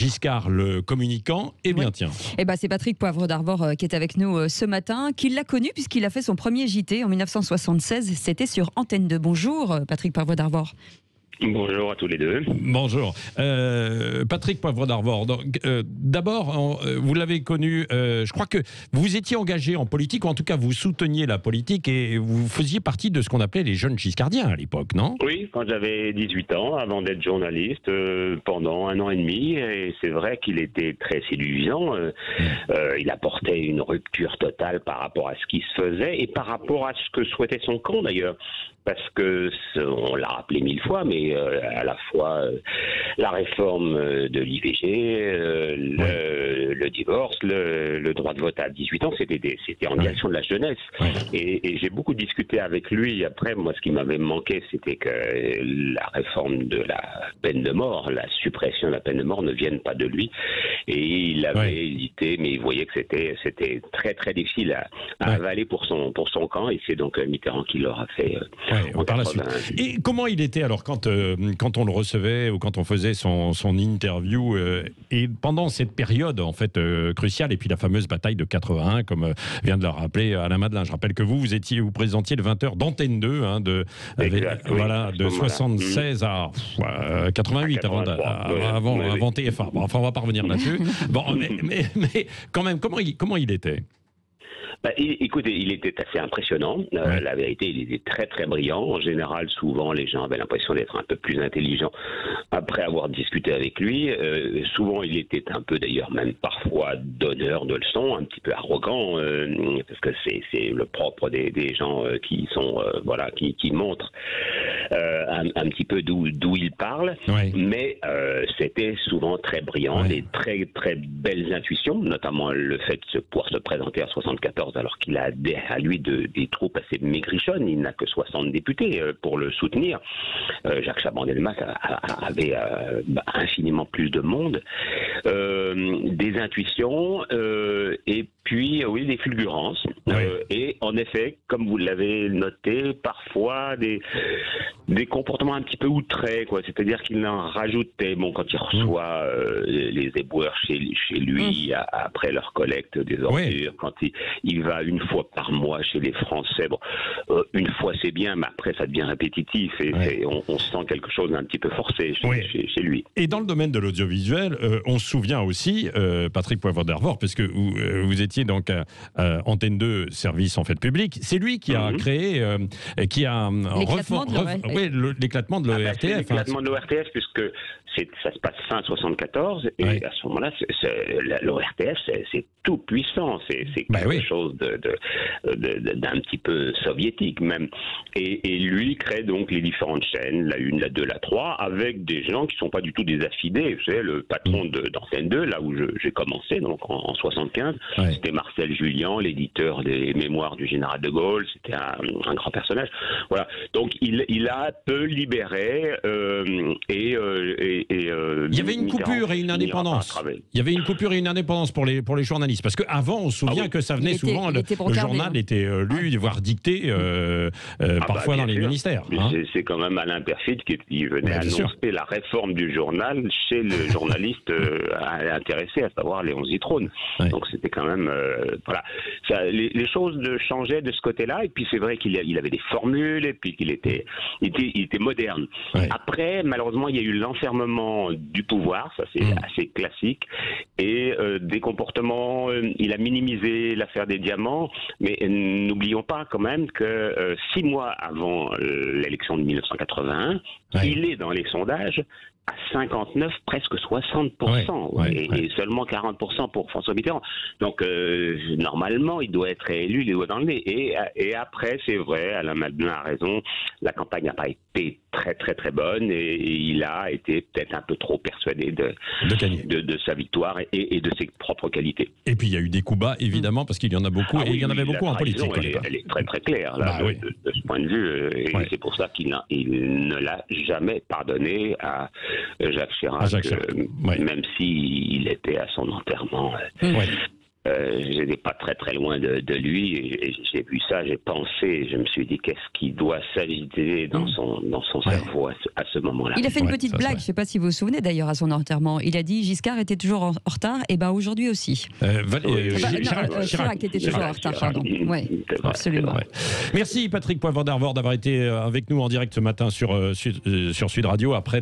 Giscard le communicant. Eh bien, tiens. Eh ben, c'est Patrick Poivre d'Arvor qui est avec nous ce matin, qui l'a connu puisqu'il a fait son premier JT en 1976. C'était sur Antenne 2. Bonjour, Patrick Poivre d'Arvor. Bonjour à tous les deux. Bonjour. Patrick Poivre d'Arvor. D'abord, vous l'avez connu, je crois que vous étiez engagé en politique, ou en tout cas vous souteniez la politique et vous faisiez partie de ce qu'on appelait les jeunes giscardiens à l'époque, non? Oui, quand j'avais 18 ans, avant d'être journaliste, pendant 1 an et demi, et c'est vrai qu'il était très séduisant. Il apportait une rupture totale par rapport à ce qui se faisait et par rapport à ce que souhaitait son camp d'ailleurs. Parce que, on l'a rappelé 1000 fois, mais à la fois la réforme de l'IVG, le divorce, le droit de vote à 18 ans, c'était en direction de la jeunesse. Et j'ai beaucoup discuté avec lui. Après, moi, ce qui m'avait manqué, c'était que la réforme de la peine de mort, la suppression de la peine de mort ne vienne pas de lui. Et il avait hésité, mais il voyait que c'était très, très difficile à avaler pour son camp. Et c'est donc Mitterrand qui l'aura fait. Par la suite. Et comment il était alors quand on le recevait ou quand on faisait son interview et pendant cette période en fait cruciale et puis la fameuse bataille de 81 comme vient de le rappeler Alain Madelin. Je rappelle que vous présentiez le 20h d'Antenne 2 de 76 à 88 avant TF1. Bon, enfin on va pas revenir là-dessus. Bon, mais quand même comment il était? Écoutez, il était assez impressionnant. La vérité, il était très très brillant. En général, souvent, les gens avaient l'impression d'être un peu plus intelligents après avoir discuté avec lui. Souvent, il était un peu, d'ailleurs, même parfois donneur de leçons, un petit peu arrogant, parce que c'est le propre des gens qui sont, qui montrent un petit peu d'où ils parlent. Mais c'était souvent très brillant, des très très belles intuitions, notamment le fait de pouvoir se présenter à 74 alors qu'il a à lui des troupes assez maigrichonnes. Il n'a que 60 députés pour le soutenir. Jacques Chaban-Delmas avait infiniment plus de monde. Des intuitions et puis, des fulgurances. Et en effet, comme vous l'avez noté, parfois des comportements un petit peu outrés, quoi. C'est-à-dire qu'il en rajoutait. Bon, quand il reçoit les éboueurs chez lui après leur collecte des ordures, quand il va une fois par mois chez les Français. Bon, une fois c'est bien, mais après ça devient répétitif et on sent quelque chose d'un petit peu forcé chez lui. Et dans le domaine de l'audiovisuel, on se souvient aussi, Patrick Poivre d'Arvor, parce que vous étiez donc à Antenne 2, service en fait public, c'est lui qui a créé, qui a l'éclatement de l'ORTF. L'éclatement de l'ORTF, puisque ça se passe fin 74, et à ce moment-là, l'ORTF, c'est tout puissant, c'est quelque chose d'un petit peu soviétique même. Et lui crée donc les différentes chaînes, la 1, la 2, la 3, avec des gens qui ne sont pas du tout des affidés. Vous savez, le patron d'Antenne 2, là où j'ai commencé, donc en 75, c'était Marcel Julien, l'éditeur des mémoires du général de Gaulle, c'était un grand personnage. Voilà. Donc il a peu libéré il y avait une coupure et une indépendance. Il y avait une coupure et une indépendance pour les journalistes. Parce qu'avant, on se souvient que ça venait souvent, le journal était lu, voire dicté parfois dans les ministères. C'est quand même Alain Perfit qui venait annoncer la réforme du journal chez le journaliste intéressé, à savoir Léon Zitrone. Donc c'était quand même... les choses changeaient de ce côté-là. Et puis c'est vrai qu'il avait des formules et puis qu'il était moderne. Après, malheureusement, il y a eu l'enfermement du pouvoir, ça c'est assez classique, et des comportements, il a minimisé l'affaire des diamants, mais n'oublions pas quand même que 6 mois avant l'élection de 1981, il est dans les sondages à 59, presque 60%, et seulement 40% pour François Mitterrand. Donc, normalement, il doit être élu les doigts dans le nez. Et après, c'est vrai, Alain Madelin a raison, la campagne n'a pas été très, très, très bonne, et il a été peut-être un peu trop persuadé de sa victoire et de ses propres qualités. Et puis, il y a eu des coups bas, évidemment, parce qu'il y en a beaucoup, et il y en avait beaucoup en politique. Elle est très, très claire, là, de ce point de vue, et c'est pour ça qu'il ne l'a jamais pardonné à Jacques Chirac, même s'il était à son enterrement. j'étais pas très très loin de lui, et j'ai vu ça, j'ai pensé, je me suis dit qu'est-ce qui doit s'agiter dans son cerveau à ce moment-là. Il a fait une petite blague, je ne sais pas si vous vous souvenez d'ailleurs à son enterrement. Il a dit Giscard était toujours en retard, et ben aujourd'hui aussi. Chirac était toujours en retard, pardon. Ouais, absolument. Ouais. Merci Patrick Poivre d'Arvor d'avoir été avec nous en direct ce matin sur Sud Radio. Après,